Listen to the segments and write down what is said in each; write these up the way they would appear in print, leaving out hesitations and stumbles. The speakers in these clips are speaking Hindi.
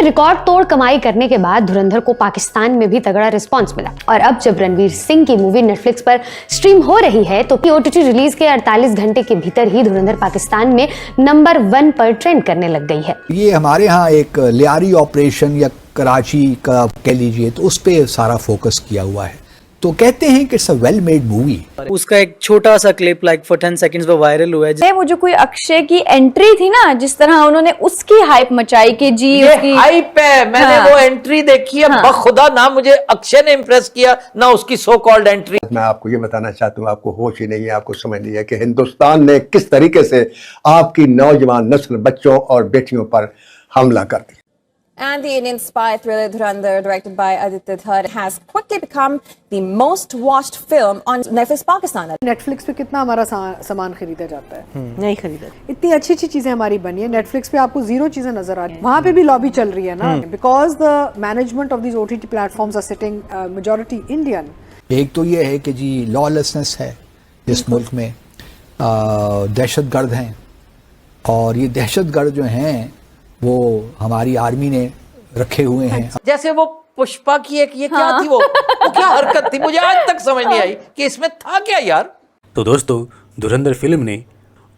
में रिकॉर्ड तोड़ कमाई करने के बाद धुरंधर को पाकिस्तान में भी तगड़ा रिस्पांस मिला और अब जब रणवीर सिंह की मूवी नेटफ्लिक्स पर स्ट्रीम हो रही है तो ओटीटी रिलीज के 48 घंटे के भीतर ही धुरंधर पाकिस्तान में नंबर 1 पर ट्रेंड करने लग गई है। ये हमारे यहाँ एक लियारी ऑपरेशन या कराची का कह लीजिए तो उस पर सारा फोकस किया हुआ है, तो कहते हैं कि it's a well made movie. उसका एक छोटा सा क्लिप लाइक फॉर 10 सेकंड्स वो वायरल हुआ है। वो जो कोई अक्षय की एंट्री थी ना, जिस तरह उन्होंने उसकी हाइप मचाई कि जी ये उसकी हाइप है। मैंने वो एंट्री देखी है, बखुदा ना मुझे अक्षय ने इम्प्रेस किया ना उसकी सो कॉल्ड एंट्री। मैं आपको ये बताना चाहता हूँ, आपको होश ही नहीं है, आपको समझ नहीं है कि हिंदुस्तान ने किस तरीके से आपकी नौजवान नस्ल बच्चों और बेटियों पर हमला कर दिया। And the Indian spy thriller Dhurandhar, directed by Aditya Dhar, has quickly become the most watched film on Netflix Pakistan. Netflix पे कितना हमारा सामान खरीदा जाता है? नहीं खरीदा। इतनी अच्छी अच्छी चीजें हमारी बनी है, नेटफ्लिक्स पे आपको जीरो चीजें नजर आ रही है। वहाँ पे भी लॉबी चल रही है ना, because the management of these OTT platforms are sitting majority Indian. एक तो ये है कि जी लॉलेसनेस है इस मुल्क में, दहशतगर्द हैं, और ये दहशतगर्द जो हैं वो हमारी आर्मी ने रखे हुए हैं। जैसे वो पुष्पा की एक ये क्या थी, वो क्या हरकत थी, मुझे आज तक समझ नहीं आई कि इसमें था क्या यार। तो दोस्तों, धुरंधर फिल्म ने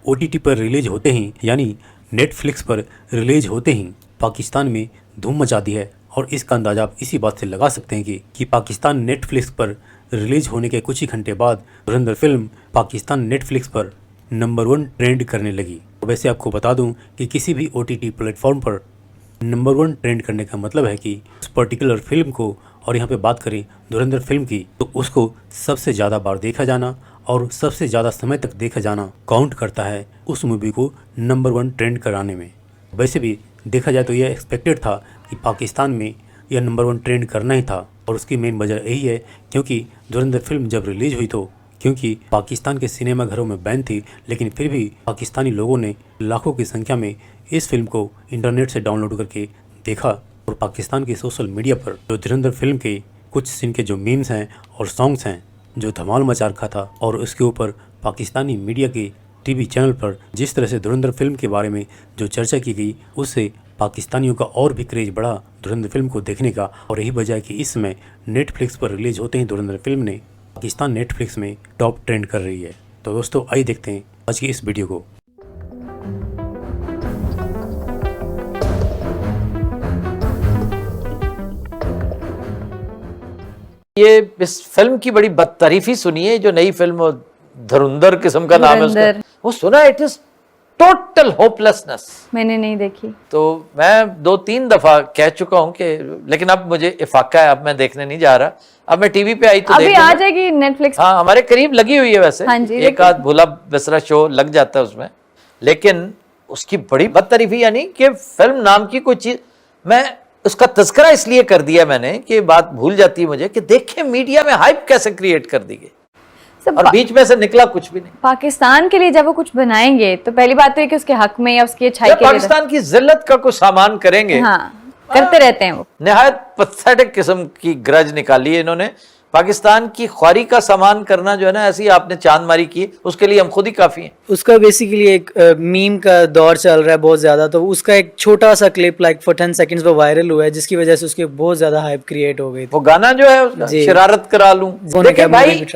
ओटीटी पर रिलीज होते ही यानी नेटफ्लिक्स पर रिलीज होते ही पाकिस्तान में धूम मचा दी है, और इसका अंदाजा आप इसी बात से लगा सकते हैं कि पाकिस्तान नेटफ्लिक्स पर रिलीज होने के कुछ ही घंटे बाद धुरंधर फिल्म पाकिस्तान नेटफ्लिक्स पर नंबर 1 ट्रेंड करने लगी। वैसे आपको बता दूं कि किसी भी ओटीटी प्लेटफॉर्म पर नंबर 1 ट्रेंड करने का मतलब है कि उस पर्टिकुलर फिल्म को, और यहाँ पे बात करें धुरंधर फिल्म की, तो उसको सबसे ज़्यादा बार देखा जाना और सबसे ज़्यादा समय तक देखा जाना काउंट करता है उस मूवी को नंबर 1 ट्रेंड कराने में। वैसे भी देखा जाए तो यह एक्सपेक्टेड था कि पाकिस्तान में यह नंबर 1 ट्रेंड करना ही था, और उसकी मेन वजह यही है क्योंकि धुरंधर फिल्म जब रिलीज हुई तो क्योंकि पाकिस्तान के सिनेमा घरों में बैन थी, लेकिन फिर भी पाकिस्तानी लोगों ने लाखों की संख्या में इस फिल्म को इंटरनेट से डाउनलोड करके देखा, और पाकिस्तान की सोशल मीडिया पर जो धुरंधर फिल्म के कुछ सीन के जो मीम्स हैं और सॉन्ग्स हैं जो धमाल मचा रखा था, और उसके ऊपर पाकिस्तानी मीडिया के टीवी चैनल पर जिस तरह से धुरंधर फिल्म के बारे में जो चर्चा की गई, उससे पाकिस्तानियों का और भी क्रेज बढ़ा धुरंधर फिल्म को देखने का। और यही वजह है कि इस समय नेटफ्लिक्स पर रिलीज होते ही धुरंधर फिल्म ने पाकिस्तान नेटफ्लिक्स में टॉप ट्रेंड कर रही है। तो दोस्तों, आइए देखते हैं आज की इस वीडियो को। ये इस फिल्म की बड़ी बदतारीफी सुनी है, जो नई फिल्म धुरंधर किस्म का नाम है उसका, वो सुना, इट इज टोटल होपलेसनेस। मैंने नहीं देखी, तो मैं 2-3 दफा कह चुका हूँ कि, लेकिन अब मुझे इफाका है, अब मैं देखने नहीं जा रहा। अब मैं टीवी पे आई तो अभी आ जाएगी नेटफ्लिक्स। हाँ, हमारे करीब लगी हुई है वैसे। हाँ जी, एक आध भूला बिसरा शो लग जाता है उसमें, लेकिन उसकी बड़ी बदतारीफी, यानी कि फिल्म नाम की कोई चीज, मैं उसका तज़किरा इसलिए कर दिया मैंने कि बात भूल जाती है मुझे, कि देखें मीडिया में हाइप कैसे क्रिएट कर दी गई, और बीच में से निकला कुछ भी नहीं। पाकिस्तान के लिए जब वो कुछ बनाएंगे तो पहली बात तो है कि उसके हक में या उसकी अच्छाई के लिए पाकिस्तान की जिल्लत का कुछ सामान करेंगे। करते रहते हैं वो। निहायत पैथेटिक किस्म की ग्रज निकाली है इन्होंने। पाकिस्तान की ख्वारी का सामान करना जो है ना, ऐसी आपने चांद मारी की, उसके लिए हम खुद ही काफी हैं। उसका बेसिकली एक मीम का दौर चल रहा है बहुत ज्यादा, तो उसका एक छोटा सा क्लिप लाइक फॉर 10 सेकंड्स वो वायरल हुआ है, जिसकी वजह से उसकी बहुत ज्यादा हाइप क्रिएट हो गई। वो गाना जो है उसका शरारत करा लूं, देखिए भाई,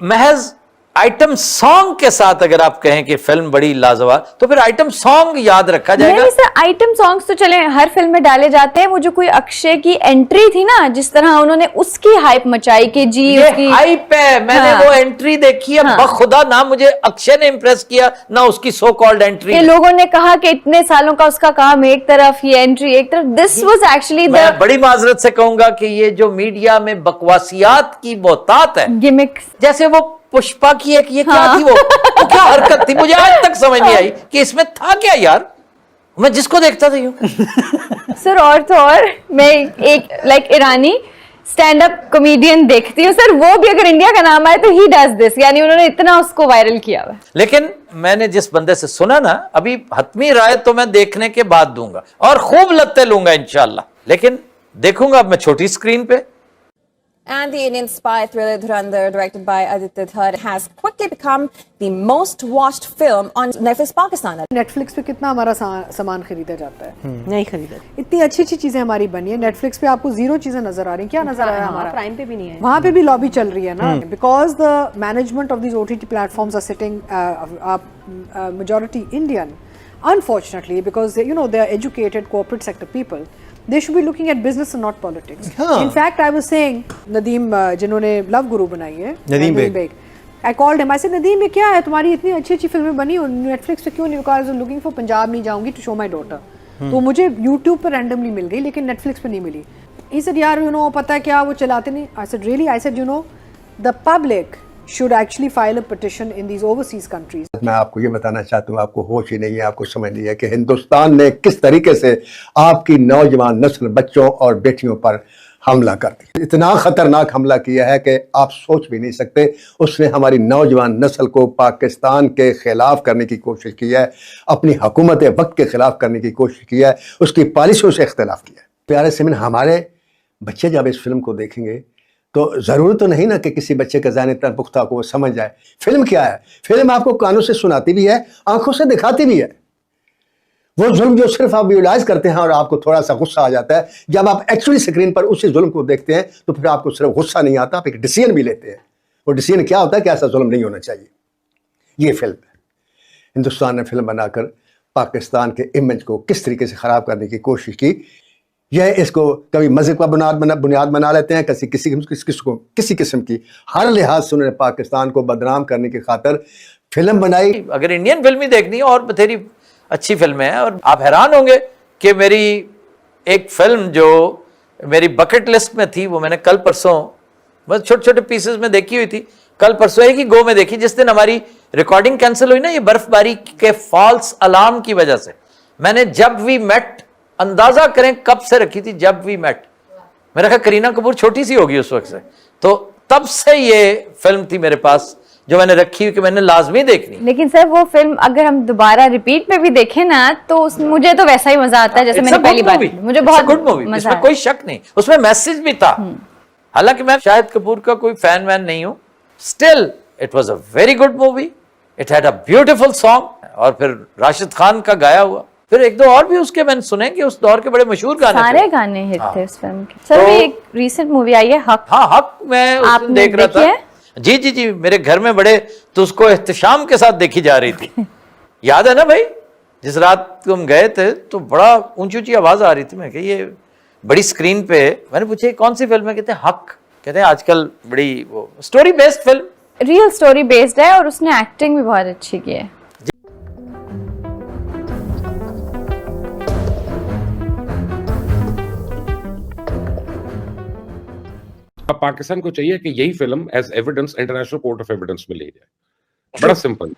महज आइटम सॉन्ग के साथ अगर आप कहें कि फिल्म बड़ी लाजवाब, तो फिर आइटम सॉन्ग याद रखा जाएगा। आइटम सॉन्ग्स तो चले हर फिल्म में डाले जाते हैं। वो जो कोई अक्षय की एंट्री थी ना, जिस तरह उन्होंने उसकी हाइप मचाई कि जी ये उसकी हाइप है। मैंने वो एंट्री देखी है, बखुदा ना मुझे अक्षय ने इम्प्रेस किया ना उसकी सो कॉल्ड एंट्री। लोगों ने कहा कि इतने सालों का उसका काम एक तरफ, ये एंट्री एक तरफ। दिस वाज एक्चुअली मैं बड़ी माजरत से कहूंगा कि ये जो मीडिया में बकवासियात की बहुतात है, गिमिक्स, जैसे वो पुष्पा की एक ये क्या थी, वो क्या हरकत थी, मुझे आज तक समझ नहीं आई कि इसमें था क्या यार। मैं जिसको देखता था यूं सर, और तो और मैं एक लाइक ईरानी स्टैंड अप कॉमेडियन देखती हूँ सर, वो भी अगर इंडिया का नाम आए तो ही डज दिस, यानी उन्होंने इतना उसको वायरल किया हुआ। लेकिन मैंने जिस बंदे से सुना ना, अभी हतमी राय तो मैं देखने के बाद दूंगा और खूब लत्ते लूंगा इंशाल्लाह, लेकिन देखूंगा अब मैं छोटी स्क्रीन पे। And the Indian spy thriller Dhurandhar, directed by Aditya Dhar, has quickly become the most watched film on Netflix Pakistan. Netflix पे कितना हमारा सामान खरीदा जाता है, नहीं खरीदा। इतनी अच्छी अच्छी चीजें हमारी बनी है। नेटफ्लिक्स पे आपको जीरो चीजें नजर आ रही हैं, क्या नजर आया हमारा? प्राइम पे भी नहीं है। वहां पे भी लॉबी चल रही है ना, because the management of these OTT platforms are sitting majority Indian, unfortunately, because you know they are educated corporate sector people. They should be looking at business and not politics. In fact, I was saying Nadeem, जिन्होंने लव गुरु बनाई है, Nadeem Baig, I called him. I said, Nadeem, ये क्या है तुम्हारी इतनी अच्छी अच्छी फिल्में बनी और नेटफ्लिक्स पे क्यों नहीं? Because I was looking for Punjab नहीं जाऊंगी to show my daughter. तो मुझे YouTube पर randomly मिल गई, लेकिन नेटफ्लिक्स पे नहीं मिली. He said, यार you know पता है क्या वो चलाते नहीं? I said, really? I said, you know, the public should actually file a petition in these overseas countries. मैं आपको ये बताना चाहता हूँ, आपको होश ही नहीं है, आपको समझ नहीं है कि हिंदुस्तान ने किस तरीके से आपकी नौजवान नस्ल, बच्चों और बेटियों पर हमला कर दिया। इतना खतरनाक हमला किया है कि आप सोच भी नहीं सकते। उसने हमारी नौजवान नस्ल को पाकिस्तान के खिलाफ करने की कोशिश की है, अपनी हुकूमत वक्त के खिलाफ करने की कोशिश की है, उसकी पॉलिसियों से इख्तिलाफ किया है। प्यारे सिमन, हमारे बच्चे जब इस फिल्म को देखेंगे तो ज़रूरत तो नहीं ना कि किसी बच्चे का ज़हन इतना पुख्ता को वो समझ जाए। फिल्म क्या है? फिल्म आपको कानों से सुनाती भी है, आंखों से दिखाती भी है। वो जुल्म जो सिर्फ आप विजुलाइज करते हैं और आपको थोड़ा सा गुस्सा आ जाता है, जब आप एक्चुअली स्क्रीन पर उसी जुल्म को देखते हैं तो फिर आपको सिर्फ गुस्सा नहीं आता, आप एक डिसीजन भी लेते हैं। वो डिसीजन क्या होता है कि ऐसा जुल्म नहीं होना चाहिए। ये फिल्म है। हिंदुस्तान ने फिल्म बनाकर पाकिस्तान के इमेज को किस तरीके से ख़राब करने की कोशिश की। यह इसको कभी मज़हब का बुनियाद बना लेते हैं, किसी किस्म की हर लिहाज से उन्होंने पाकिस्तान को बदनाम करने की खातिर फिल्म बनाई। अगर इंडियन फिल्म ही देखनी है और बथेरी अच्छी फिल्में हैं, और आप हैरान होंगे कि मेरी एक फिल्म जो मेरी बकेट लिस्ट में थी वो मैंने कल परसों बस छोटे छोटे पीसेस में देखी हुई थी। कल परसों एक ही गो में देखी। जिस दिन हमारी रिकॉर्डिंग कैंसिल हुई ना, ये बर्फबारी के फॉल्स अलार्म की वजह से, मैंने जब वी मेट, अंदाजा करें कब से रखी थी, जब वी मेट। मेरा ख्याल करीना कपूर छोटी सी होगी उस वक्त से, तो तब से ये फिल्म थी मेरे पास जो मैंने रखी हुई कि मैंने लाजमी देखनी। लेकिन सर वो फिल्म अगर हम दोबारा रिपीट पे भी देखें ना तो मुझे तो वैसा ही मजा आता है जैसे मैंने पहली बार। मुझे बहुत गुड मूवी, इसमें कोई शक नहीं, उसमें मैसेज भी था। हालांकि मैं शाहिद कपूर का कोई फैन वैन नहीं हूं, still it was a very good movie. It had a beautiful song, और फिर राशिद खान का गाया हुआ, फिर एक दो और भी उसके मैंने सुने कि उस दौर के बड़े मशहूर गाने, सारे गाने हिट थे उस फिल्म के। सर भी एक रीसेंट मूवी आई है हक। हाँ, हक मैं उस दिन देख रहा था। जी जी जी, मेरे घर में बड़े तो उसको एहतशाम के साथ देखी जा रही थी। याद है ना भाई, जिस रात तुम गए थे तो बड़ा ऊंची ऊंची आवाज आ रही थी। मैं कहा ये बड़ी स्क्रीन पे, मैंने पूछा कौन सी फिल्म है? कहते हैं हक। कहते हैं आजकल बड़ी वो story based film, real story based है और उसने एक्टिंग भी बहुत अच्छी की है। अब पाकिस्तान को चाहिए कि यही film as evidence international court of evidence में ले जाए। बड़ा सिंपल।